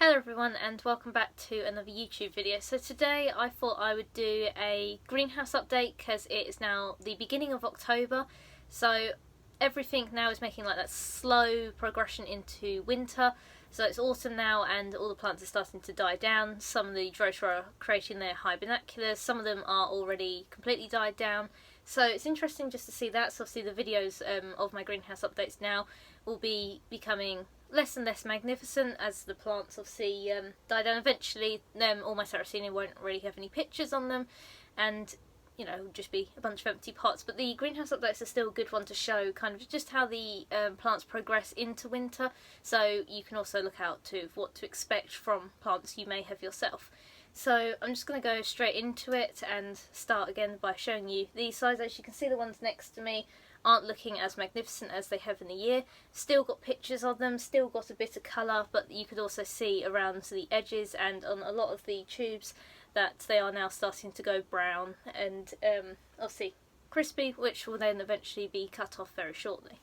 Hello everyone and welcome back to another YouTube video. So today I thought I would do a greenhouse update because it is now the beginning of October, so everything now is making like that slow progression into winter. So it's autumn now and all the plants are starting to die down. Some of the Drosera are creating their hybernaculars, some of them are already completely died down. So it's interesting just to see that. So obviously the videos of my greenhouse updates now will be becoming less and less magnificent as the plants obviously die down. Eventually all my Sarracenia won't really have any pictures on them and you know, just be a bunch of empty pots. But the greenhouse updates are still a good one to show kind of just how the plants progress into winter, so you can also look out to what to expect from plants you may have yourself. So I'm just going to go straight into it and start again by showing you these sides. As you can see, the ones next to me aren't looking as magnificent as they have in the year. Still got pictures of them, still got a bit of colour, but you could also see around the edges and on a lot of the tubes that they are now starting to go brown and obviously crispy, which will then eventually be cut off very shortly.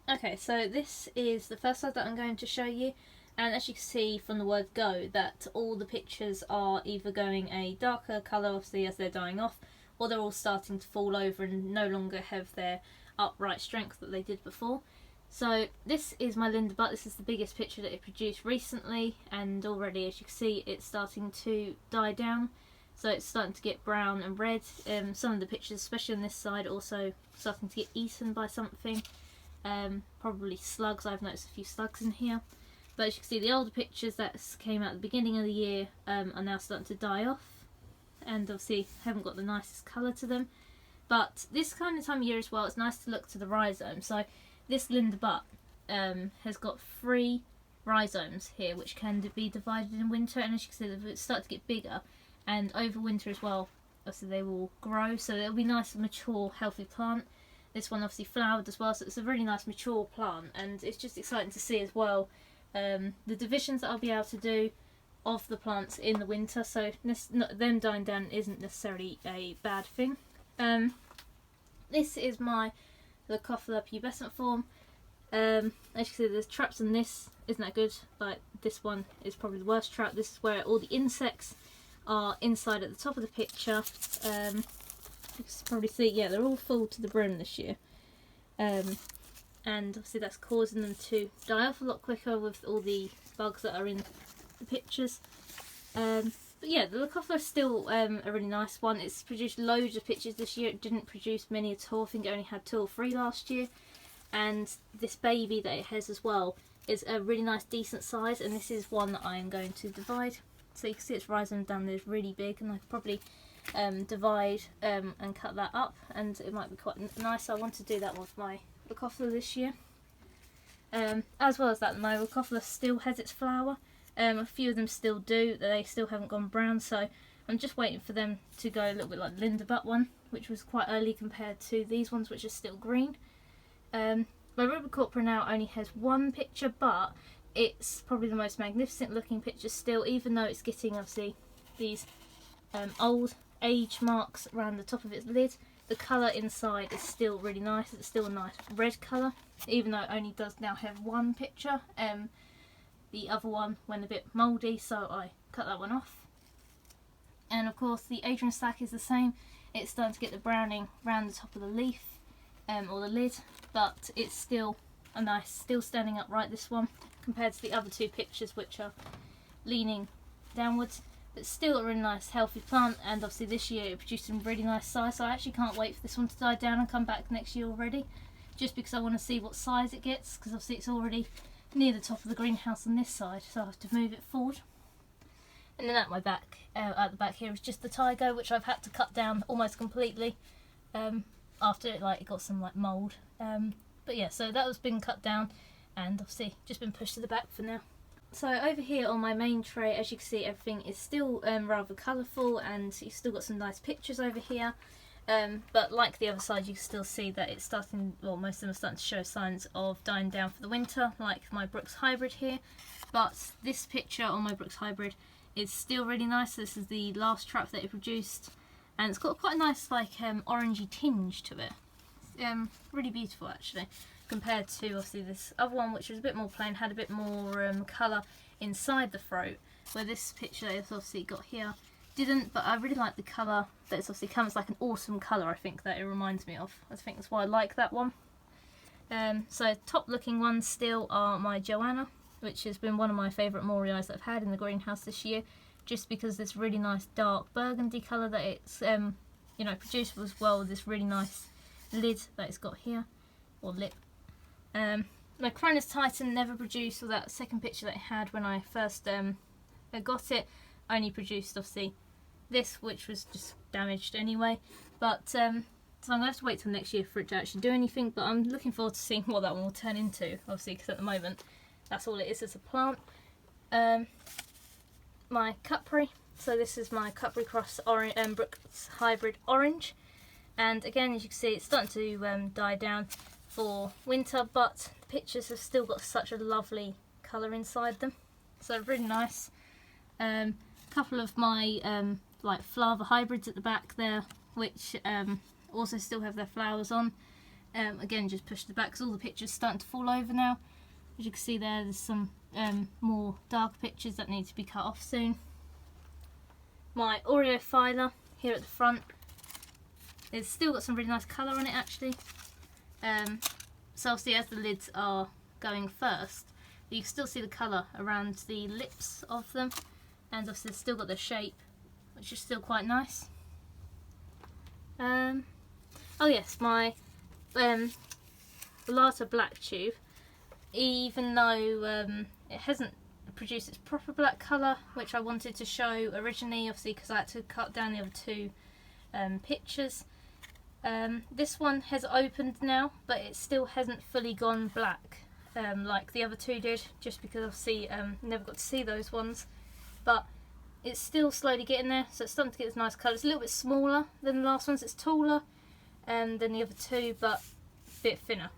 Okay, so this is the first side that I'm going to show you, and as you can see from the word go that all the pictures are either going a darker colour obviously as they're dying off, or they're all starting to fall over and no longer have their upright strength that they did before. So this is my Linda butt. This is the biggest picture that it produced recently, and already as you can see it's starting to die down. So it's starting to get brown and red. Some of the pictures, especially on this side, also starting to get eaten by something. Probably slugs. I've noticed a few slugs in here. But as you can see, the older pictures that came out at the beginning of the year are now starting to die off, and obviously haven't got the nicest colour to them. But this kind of time of year as well, it's nice to look to the rhizomes. So this Linda butt has got 3 rhizomes here which can be divided in winter, and as you can see they start to get bigger, and over winter as well obviously they will grow, so it'll be nice mature healthy plant. This one obviously flowered as well, so it's a really nice mature plant, and it's just exciting to see as well the divisions that I'll be able to do of the plants in the winter. So them dying down isn't necessarily a bad thing. This is my Leucophila pubescent form. As you can see, the traps on this isn't that good, but this one is probably the worst trap. This is where all the insects are inside at the top of the picture. You can probably see, yeah, they're all full to the brim this year. And obviously that's causing them to die off a lot quicker with all the bugs that are in the pictures. But yeah, the Leucophila is still a really nice one. It's produced loads of pictures this year. It didn't produce many at all. I think it only had 2 or 3 last year. And this baby that it has as well is a really nice decent size, and this is one that I am going to divide. So you can see its rhizome down there is really big, and I could probably divide and cut that up, and it might be quite nice. I want to do that with my Leucophila this year. As well as that, my Leucophila still has its flower. A few of them still do, they still haven't gone brown, so I'm just waiting for them to go a little bit like the Linda butt one, which was quite early compared to these ones which are still green. My Rubicorpora now only has 1 picture, but it's probably the most magnificent looking picture still, even though it's getting obviously these old age marks around the top of its lid. The colour inside is still really nice. It's still a nice red colour, even though it only does now have 1 picture. The other one went a bit mouldy, so I cut that one off. And of course the Adrian stack is the same. It's starting to get the browning around the top of the leaf or the lid, but it's still a nice, still standing upright, this one, compared to the other 2 pictures which are leaning downwards. But still a really nice healthy plant, and obviously this year it produced some really nice size, so I actually can't wait for this one to die down and come back next year already, just because I want to see what size it gets, because obviously it's already near the top of the greenhouse on this side, so I have to move it forward. And then at my back, at the back here is just the tiger, which I've had to cut down almost completely after it got some mould. But yeah, so that was been cut down and obviously just been pushed to the back for now. So over here on my main tray, as you can see, everything is still rather colourful, and you've still got some nice pictures over here. But like the other side, you can still see that it's starting, well, most of them are starting to show signs of dying down for the winter, like my Brooks Hybrid here. But this picture on my Brooks Hybrid is still really nice. This is the last trap that it produced, and it's got quite a nice orangey tinge to it. Really beautiful actually, compared to obviously this other one, which was a bit more plain, had a bit more colour inside the throat, where this picture is obviously got here didn't, but I really like the colour that it's obviously comes like an autumn colour, I think that it reminds me of. I think that's why I like that one. So top looking ones still are my Joanna, which has been one of my favourite Moriais that I've had in the greenhouse this year, just because this really nice dark burgundy colour that it's you know, produced as well with this really nice lid that it's got here, or lip. My Cronus Titan never produced, or that second picture that I had when I first got it, only produced obviously this, which was just damaged anyway, but so I'm going to have to wait till next year for it to actually do anything, but I'm looking forward to seeing what that one will turn into, obviously, because at the moment that's all it is as a plant. My Capri, so this is my Capri Cross orange, Brooks Hybrid Orange, and again, as you can see, it's starting to die down for winter, but the pictures have still got such a lovely colour inside them, so really nice. Couple of my like Flava hybrids at the back there, which also still have their flowers on. Again, just push the back because all the pictures starting to fall over now. As you can see there's some more dark pictures that need to be cut off soon. My Oreophylla here at the front, it's still got some really nice colour on it actually. So obviously as the lids are going first, you can still see the colour around the lips of them, and obviously they've still got the shape, which is still quite nice. Oh yes, my Lata Black Tube, even though it hasn't produced its proper black colour, which I wanted to show originally, obviously because I had to cut down the other two pictures. This one has opened now, but it still hasn't fully gone black like the other two did, just because obviously never got to see those ones. But it's still slowly getting there, so it's starting to get this nice colour. It's a little bit smaller than the last ones, it's taller than the other two, but a bit thinner.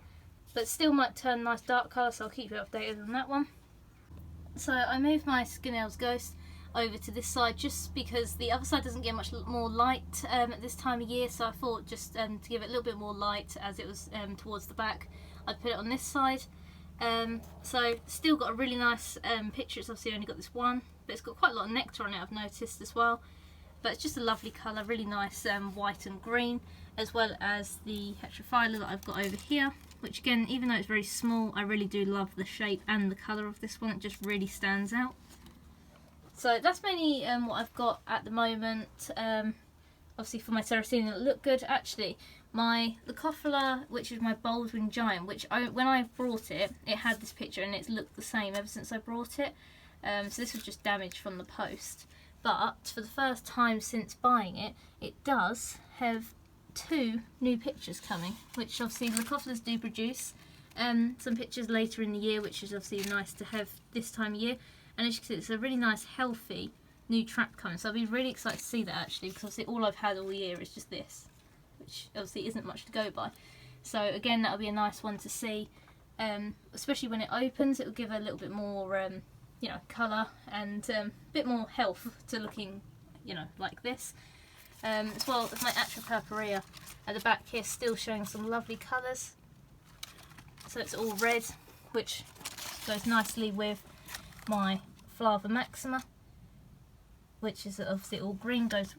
But still might turn nice dark colour, so I'll keep you updated on that one. So I moved my Skinnell's Ghost over to this side just because the other side doesn't get much more light at this time of year, so I thought just to give it a little bit more light as it was towards the back, I'd put it on this side. So still got a really nice picture. It's obviously only got this one, but it's got quite a lot of nectar on it, I've noticed as well. But it's just a lovely colour, really nice white and green, as well as the Heterophylla that I've got over here, which again, even though it's very small, I really do love the shape and the colour of this one. It just really stands out. So that's mainly what I've got at the moment. Obviously for my Sarracenia it'll look good. Actually, my Leucophila, which is my Baldwin Giant, which when I brought it, it had this picture and it's looked the same ever since I brought it. So this was just damaged from the post. But for the first time since buying it, it does have 2 new pictures coming, which obviously Leucophilas do produce. Some pictures later in the year, which is obviously nice to have this time of year. And as you can see, it's a really nice, healthy new trap coming. So I'll be really excited to see that actually, because obviously all I've had all year is just this, which obviously isn't much to go by. So again, that'll be a nice one to see, especially when it opens. It will give a little bit more, you know, colour and a bit more health to looking, you know, like this. As well as my Atropurpurea at the back here, still showing some lovely colours. So it's all red, which goes nicely with my Flava Maxima, which is obviously all green, goes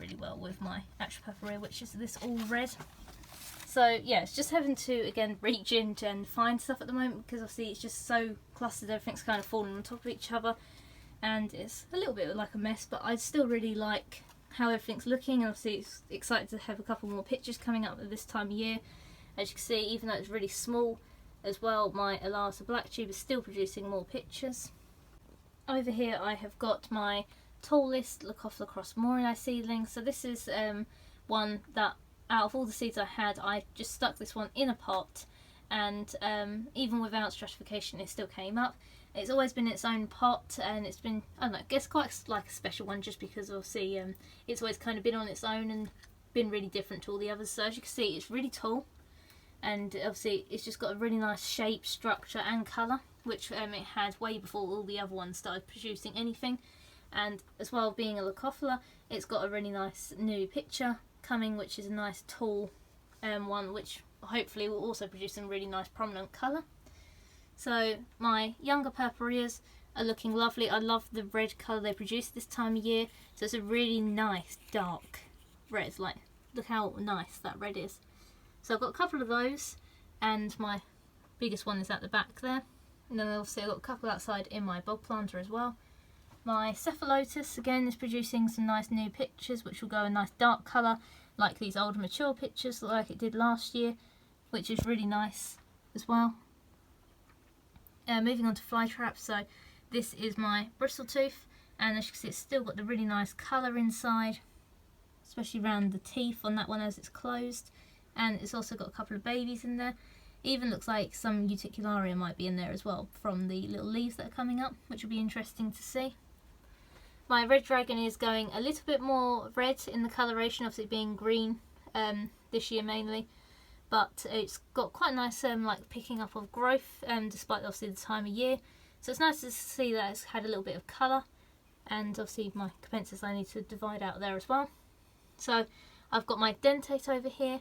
really well with my Atropurpurea, which is this all red. So yeah, it's just having to again reach in and find stuff at the moment, because obviously it's just so clustered, everything's kind of falling on top of each other, and it's a little bit like a mess, but I still really like how everything's looking, and obviously it's excited to have a couple more pictures coming up at this time of year. As you can see, even though it's really small as well, my Elata Black Tube is still producing more pictures. Over here I have got my tallest Leucophila Cross Morii seedling. So this is one that out of all the seeds I had, I just stuck this one in a pot, and even without stratification it still came up. It's always been its own pot, and it's been, I don't know, I guess quite like a special one, just because obviously it's always kind of been on its own and been really different to all the others. So as you can see, it's really tall, and obviously it's just got a really nice shape, structure and colour, which it had way before all the other ones started producing anything. And as well, being a Leucophila, it's got a really nice new picture coming, which is a nice tall one, which hopefully will also produce some really nice prominent colour. So my younger Purpureas, are looking lovely. I love the red colour they produce this time of year. So it's a really nice dark red. Like, look how nice that red is. So I've got a couple of those, and my biggest one is at the back there. And then obviously I've got a couple outside in my bog planter as well. My cephalotus again is producing some nice new pictures, which will go a nice dark colour, like these older mature pictures like it did last year, which is really nice as well. Moving on to Flytraps, so this is my bristletooth, and as you can see it's still got the really nice colour inside, especially around the teeth on that one as it's closed, and it's also got a couple of babies in there. Even looks like some uticularia might be in there as well from the little leaves that are coming up, which will be interesting to see. My red dragon is going a little bit more red in the coloration, obviously being green this year mainly, but it's got quite a nice like picking up of growth despite obviously the time of year. So it's nice to see that it's had a little bit of colour, and obviously my capensis I need to divide out there as well. So I've got my dentate over here,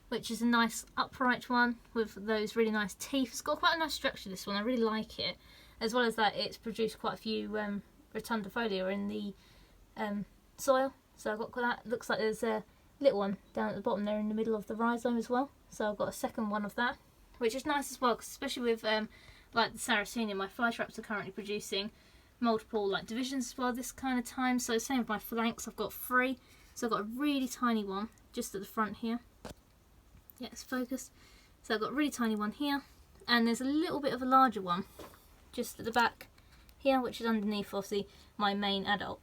which is a nice upright one with those really nice teeth. It's got quite a nice structure, this one, I really like it. As well as that, it's produced quite a few rotundifolia in the soil. So I've got that. Looks like there's a little one down at the bottom there in the middle of the rhizome as well. So I've got a second one of that, which is nice as well, cause especially with like the Sarracenia, my Flytraps are currently producing multiple like divisions as well this kind of time. So same with my flanks, I've got 3. So I've got a really tiny one just at the front here. Yeah, it's focused. So I've got a really tiny one here, and there's a little bit of a larger one just at the back here, which is underneath obviously my main adult.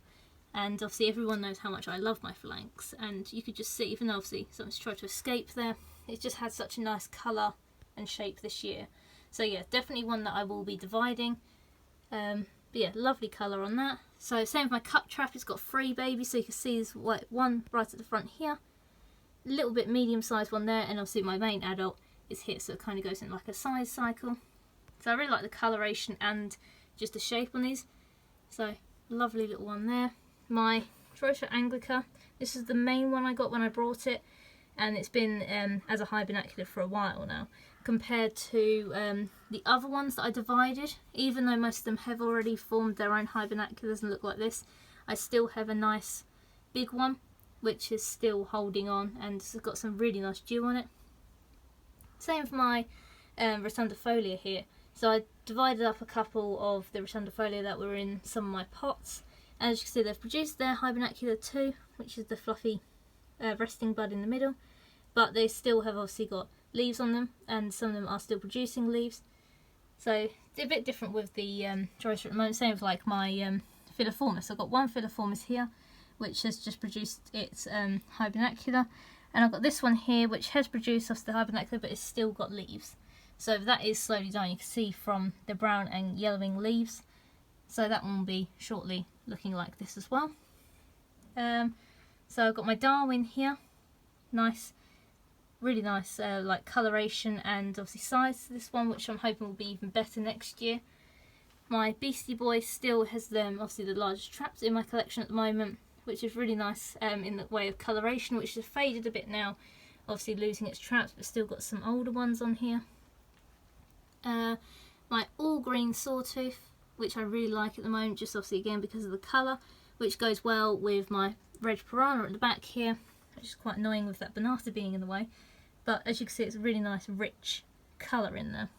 And obviously everyone knows how much I love my flanks, and you could just see, even though obviously something's tried to escape there, it just had such a nice colour and shape this year. So yeah, definitely one that I will be dividing. But yeah, lovely colour on that. So same with my cup trap, it's got 3 babies, so you can see there's one right at the front here, a little bit medium sized one there, and obviously my main adult is here, so it kind of goes in like a size cycle. So I really like the coloration and just the shape on these. So lovely little one there. My Drosera anglica, this is the main one I got when I brought it, and it's been as a high binocular for a while now, compared to the other ones that I divided. Even though most of them have already formed their own high binoculars and look like this, I still have a nice big one which is still holding on, and it's got some really nice dew on it. Same with my rotundifolia here. So I divided up a couple of the rotundifolia that were in some of my pots, and as you can see they've produced their high binocular too, which is the fluffy resting bud in the middle, but they still have obviously got leaves on them, and some of them are still producing leaves. So it's a bit different with the Drosera at the moment. Same with like my filiformis. I've got one filiformis here which has just produced its high binocular, and I've got this one here which has produced off the high binocular but it's still got leaves. So that is slowly dying, you can see from the brown and yellowing leaves. So that one will be shortly looking like this as well. So I've got my Darwin here, nice, really nice like coloration and obviously size to this one, which I'm hoping will be even better next year. My Beastie Boy still has them, obviously the largest traps in my collection at the moment, which is really nice in the way of coloration, which has faded a bit now, obviously losing its traps, but still got some older ones on here. My all green sawtooth, which I really like at the moment, just obviously again because of the colour, which goes well with my red piranha at the back here, which is quite annoying with that banana being in the way. But as you can see, it's a really nice rich colour in there,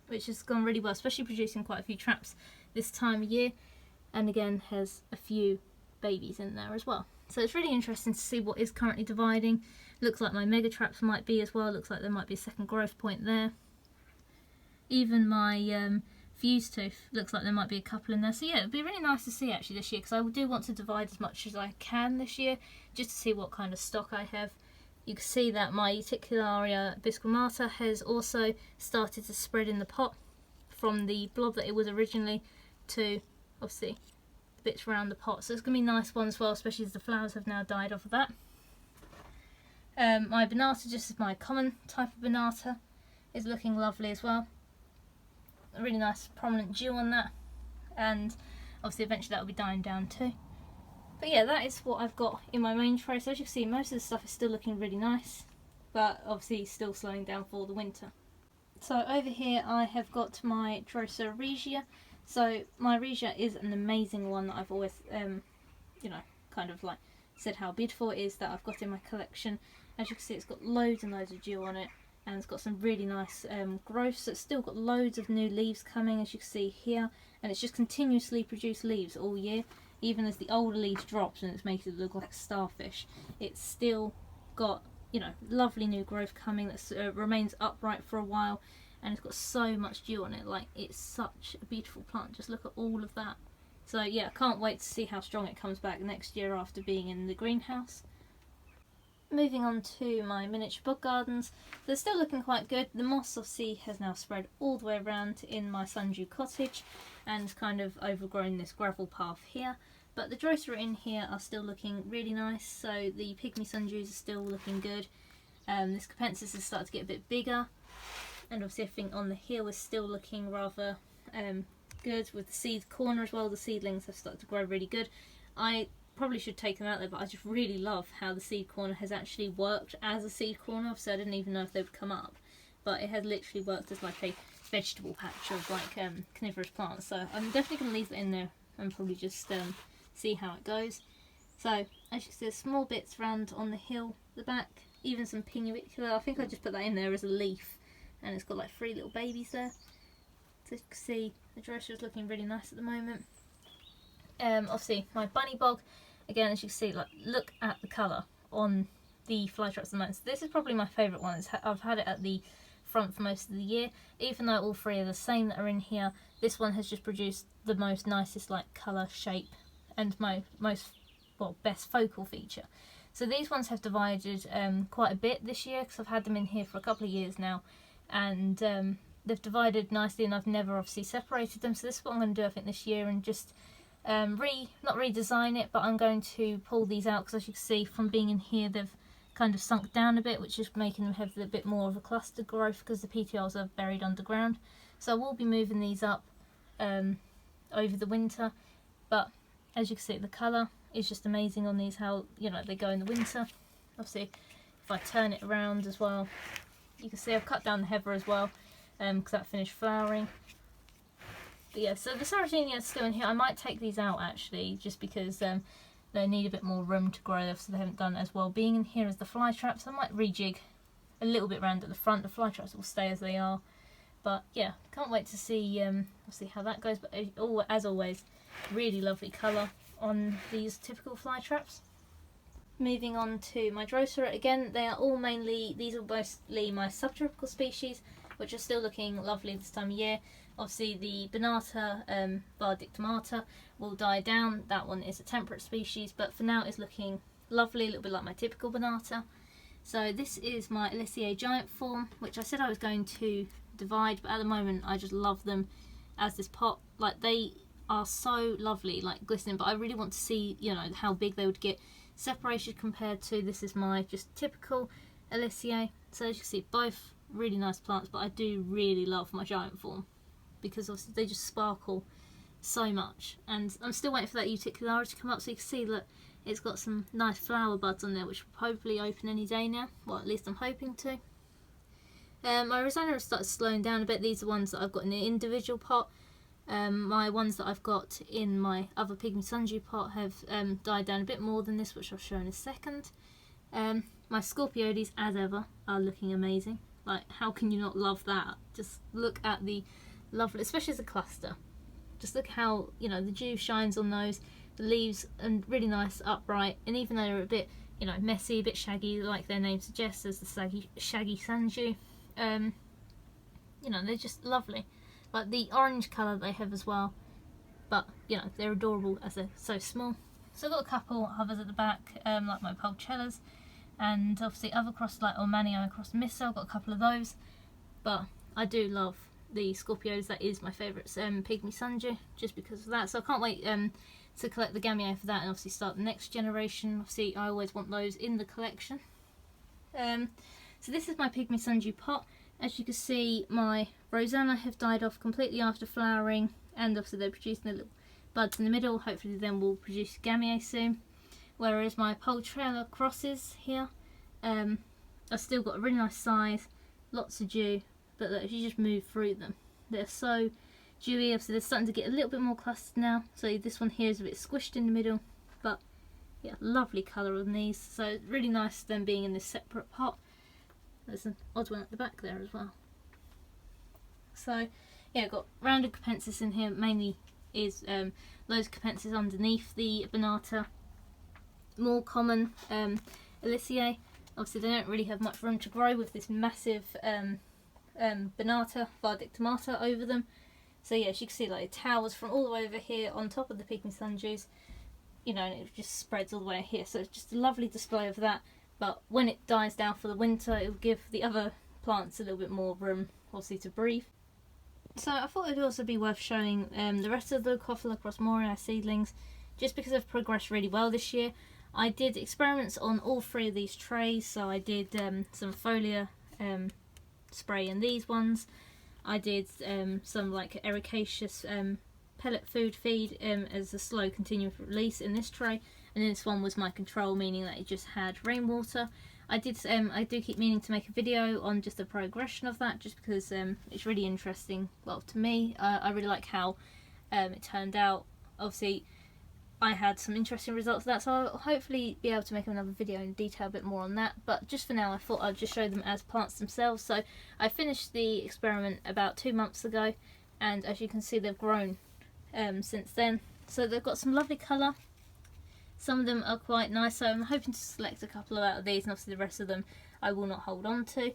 which has gone really well, especially producing quite a few traps this time of year, and again has a few babies in there as well. So it's really interesting to see what is currently dividing. Looks like my mega traps might be as well, looks like there might be a second growth point there. Even my fuse tooth, looks like there might be a couple in there. So yeah, it'd be really nice to see actually this year, because I do want to divide as much as I can this year, just to see what kind of stock I have. You can see that my Uticularia bisquamata has also started to spread in the pot from the blob that it was originally to obviously the bits around the pot. So it's going to be a nice one as well, especially as the flowers have now died off of that. My banata, just as my common type of banata, is looking lovely as well. A really nice prominent dew on that, and obviously eventually that will be dying down too. But yeah, that is what I've got in my main tray. So as you can see, most of the stuff is still looking really nice, but obviously still slowing down for the winter. So over here I have got my Drosera Regia. So my Regia is an amazing one that I've always, you know, kind of like said how beautiful it is that I've got in my collection. As you can see, it's got loads and loads of dew on it, and it's got some really nice growth. So it's still got loads of new leaves coming, as you can see here, and it's just continuously produced leaves all year. Even as the older leaves drops and it's making it look like a starfish, it's still got, you know, lovely new growth coming that remains upright for a while, and it's got so much dew on it. Like, it's such a beautiful plant. Just look at all of that. So yeah, I can't wait to see how strong it comes back next year after being in the greenhouse. Moving on to my miniature bog gardens, they're still looking quite good. The moss obviously has now spread all the way around in my sundew cottage and kind of overgrown this gravel path here. But the drosera in here are still looking really nice, so the pygmy sundews are still looking good. This capensis has started to get a bit bigger, and obviously everything on the hill is still looking rather good. With the seed corner as well, the seedlings have started to grow really good. I probably should take them out there, but I just really love how the seed corner has actually worked as a seed corner. So I didn't even know if they would come up, but it has literally worked as like a vegetable patch of like carnivorous plants. So I'm definitely going to leave it in there and probably just see how it goes. So as you can see, there's small bits around on the hill, the back, even some pinguicula. I think I just put that in there as a leaf, and it's got like 3 little babies there. So you can see the drosera is looking really nice at the moment. Obviously my bunny bog, again, as you can see, like, look at the colour on the Flytraps at the moment. So this is probably my favourite one. I've had it at the front for most of the year. Even though all 3 are the same that are in here, this one has just produced the most nicest like colour, shape, and best focal feature. So these ones have divided quite a bit this year, because I've had them in here for a couple of years now, and they've divided nicely, and I've never obviously separated them. So this is what I'm going to do, I think, this year, and just not redesign it, but I'm going to pull these out, because as you can see from being in here, they've kind of sunk down a bit, which is making them have a bit more of a cluster growth because the PTLs are buried underground. So I will be moving these up over the winter, but as you can see, the colour is just amazing on these, how, you know, they go in the winter. Obviously if I turn it around as well, you can see I've cut down the heather as well, because that finished flowering. But yeah, so the Sarracenia is still in here. I might take these out actually, just because they need a bit more room to grow, so they haven't done as well being in here as the Flytraps. I might rejig a little bit round at the front. The Flytraps will stay as they are. But yeah, can't wait to see how that goes. But as always, really lovely colour on these typical Flytraps. Moving on to my drosera, again, these are mostly my subtropical species, which are still looking lovely this time of year. Obviously the Banata, Dictomata, will die down. That one is a temperate species, but for now it's looking lovely, a little bit like my typical Banata. So this is my Alisiae giant form, which I said I was going to divide, but at the moment I just love them as this pot. Like, they are so lovely, like glistening, but I really want to see, you know, how big they would get separated compared to, this is my just typical Alisiae. So as you can see, both really nice plants, but I do really love my giant form, because obviously they just sparkle so much. And I'm still waiting for that Uticulata to come up, so you can see that it's got some nice flower buds on there, which will hopefully open any day now. Well, at least I'm hoping to. My Rosanna has started slowing down a bit. These are ones that I've got in an individual pot. My ones that I've got in my other pygmy sundew pot have died down a bit more than this, which I'll show in a second. My Scorpiodes, as ever, are looking amazing. Like, how can you not love that? Just look at the lovely, especially as a cluster. Just look how, you know, the dew shines on those, the leaves are really nice, upright, and even though they're a bit, you know, messy, a bit shaggy, like their name suggests, as the shaggy sundew, you know, they're just lovely. Like the orange colour they have as well, but, you know, they're adorable as they're so small. So I've got a couple others at the back, like my Pulchellas, and obviously other crossed like Ormanio and crossed Missa. I've got a couple of those, but I do love the Scorpios. That is my favourite pygmy sundew, just because of that. So I can't wait to collect the Gameo for that, and obviously start the next generation. Obviously I always want those in the collection. So this is my pygmy sundew pot. As you can see, my Rosanna have died off completely after flowering, and obviously they're producing the little buds in the middle. Hopefully then we'll produce Gameo soon. Whereas my Pulchrella crosses here, I've still got a really nice size, lots of dew, but look, if you just move through them, they're so dewy. Obviously they're starting to get a little bit more clustered now, so this one here is a bit squished in the middle, but yeah, lovely colour on these. So really nice them being in this separate pot. There's an odd one at the back there as well. So yeah, got rounded capensis in here, mainly is loads of capensis underneath the Bonata. More common Aliciae. Obviously they don't really have much room to grow with this massive Bonata Vardictomata over them. So yeah, as you can see, like it towers from all the way over here on top of the peeping sundews, you know, and it just spreads all the way here. So it's just a lovely display of that. But when it dies down for the winter, it will give the other plants a little bit more room, obviously, to breathe. So I thought it would also be worth showing the rest of the Leucophila crossmoria seedlings, just because they've progressed really well this year. I did experiments on all three of these trays, so I did some foliar spray in these ones. I did some like ericaceous pellet food feed as a slow continuous release in this tray, and then this one was my control, meaning that it just had rainwater. I do keep meaning to make a video on just the progression of that, just because it's really interesting. Well, to me, I really like how it turned out. Obviously I had some interesting results of that, so I'll hopefully be able to make another video and detail a bit more on that. But just for now, I thought I'd just show them as plants themselves. So I finished the experiment about 2 months ago, and as you can see, they've grown since then. So they've got some lovely colour. Some of them are quite nice, so I'm hoping to select a couple out of these, and obviously the rest of them I will not hold on to.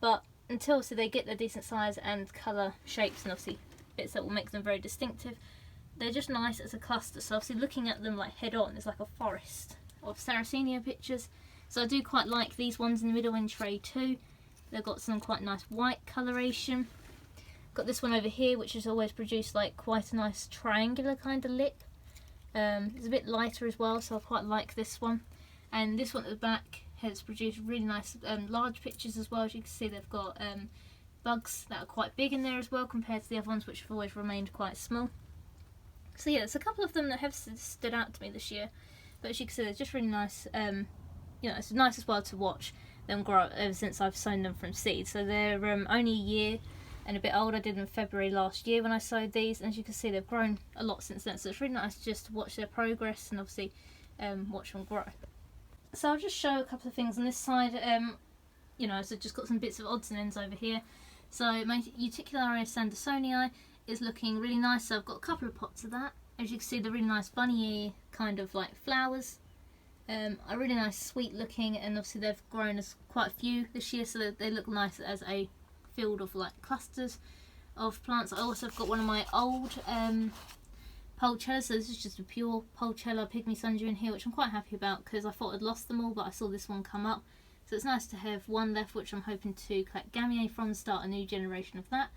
But until obviously they get their decent size and colour, shapes, and obviously bits that will make them very distinctive, they're just nice as a cluster. So obviously looking at them like head on is like a forest of Sarracenia pictures. So I do quite like these ones in the middle in tray 2. They've got some quite nice white coloration. Got this one over here, which has always produced like quite a nice triangular kind of lip. It's a bit lighter as well, so I quite like this one. And this one at the back has produced really nice large pictures as well. As you can see, they've got bugs that are quite big in there as well, compared to the other ones which have always remained quite small. So yeah, there's a couple of them that have stood out to me this year, but as you can see, they're just really nice. You know, it's nice as well to watch them grow up ever since I've sown them from seed. So they're only a year and a bit old. I did them in February last year when I sowed these, and as you can see, they've grown a lot since then. So it's really nice just to watch their progress and obviously watch them grow. So I'll just show a couple of things on this side. You know, so just got some bits of odds and ends over here. So my Uticularia Sandersonii is looking really nice. So I've got a couple of pots of that. As you can see, the really nice bunny ear kind of like flowers. Are really nice, sweet looking, and obviously they've grown as quite a few this year, so they look nice as a field of like clusters of plants. I also have got one of my old Pulchellas, so this is just a pure Pulchella pygmy sundew in here, which I'm quite happy about because I thought I'd lost them all, but I saw this one come up, so it's nice to have one left, which I'm hoping to collect Gamiae from and start a new generation of that.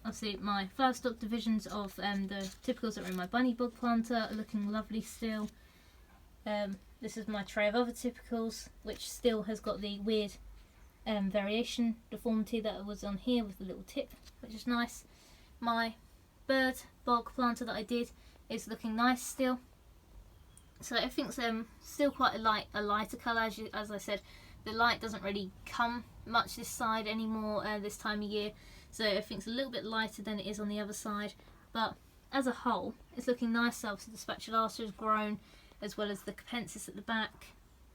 Obviously my flower stalk divisions of the typicals that are in my bunny bug planter are looking lovely still. This is my tray of other typicals, which still has got the weird variation deformity that was on here with the little tip, which is nice. My bird bog planter that I did is looking nice still. So everything's still quite a lighter colour. As I said, the light doesn't really come much this side anymore this time of year, so everything's a little bit lighter than it is on the other side. But as a whole, it's looking nice. Obviously the spatulata has grown, as well as the capensis at the back.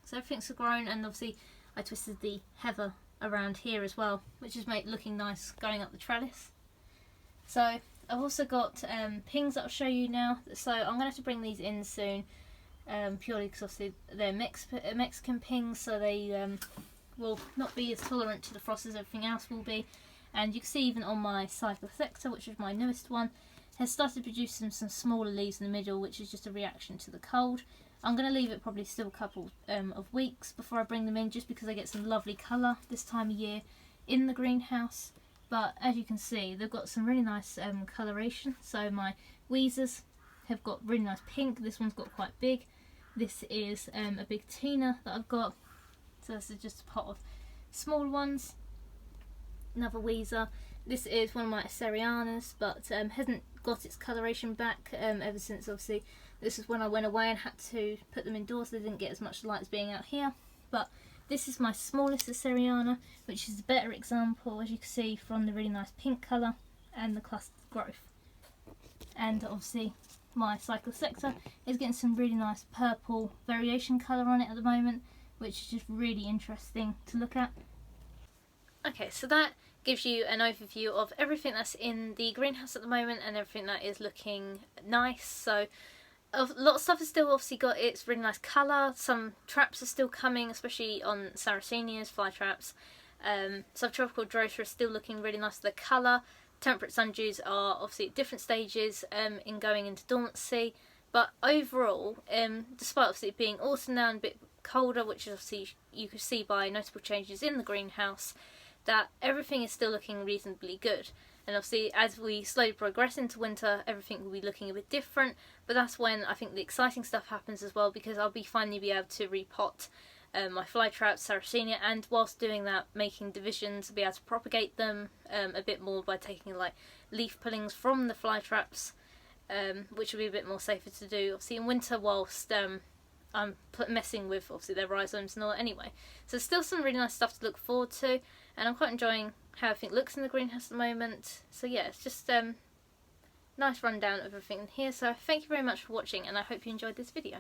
So everything's grown, and obviously I twisted the heather around here as well, which is looking nice going up the trellis. So I've also got pings that I'll show you now. So I'm going to have to bring these in soon, purely because obviously they're Mexican pings, so they will not be as tolerant to the frost as everything else will be. And you can see even on my Cyclothecta, which is my newest one, has started producing some smaller leaves in the middle, which is just a reaction to the cold. I'm going to leave it probably still a couple of weeks before I bring them in, just because I get some lovely colour this time of year in the greenhouse. But as you can see, they've got some really nice coloration. So my Weezers have got really nice pink. This one's got quite big. This is a big Tina that I've got. So this is just a pot of small ones. Another Weezer. This is one of my Sarrianas, but hasn't got its coloration back ever since obviously this is when I went away and had to put them indoors. They didn't get as much light as being out here. But this is my smallest Sarriana, which is a better example, as you can see, from the really nice pink colour and the cluster growth. And obviously my cyclus sector is getting some really nice purple variation colour on it at the moment, which is just really interesting to look at. Okay, so that gives you an overview of everything that's in the greenhouse at the moment and everything that is looking nice. So a lot of stuff has still obviously got its really nice colour. Some traps are still coming, especially on Sarracenias, Flytraps. Subtropical Drosera is still looking really nice with the colour. Temperate sundews are obviously at different stages in going into dormancy. But overall, despite obviously it being autumn now and a bit colder, which is obviously you can see by notable changes in the greenhouse, that everything is still looking reasonably good. And obviously as we slowly progress into winter, everything will be looking a bit different, but that's when I think the exciting stuff happens as well, because I'll finally be able to repot my Flytraps, Sarracenia, and whilst doing that making divisions, be able to propagate them a bit more by taking like leaf pullings from the Flytraps, which will be a bit more safer to do obviously in winter whilst I'm messing with obviously their rhizomes and all that anyway. So there's still some really nice stuff to look forward to, and I'm quite enjoying how everything looks in the greenhouse at the moment. So yeah, it's just nice rundown of everything in here. So thank you very much for watching, and I hope you enjoyed this video.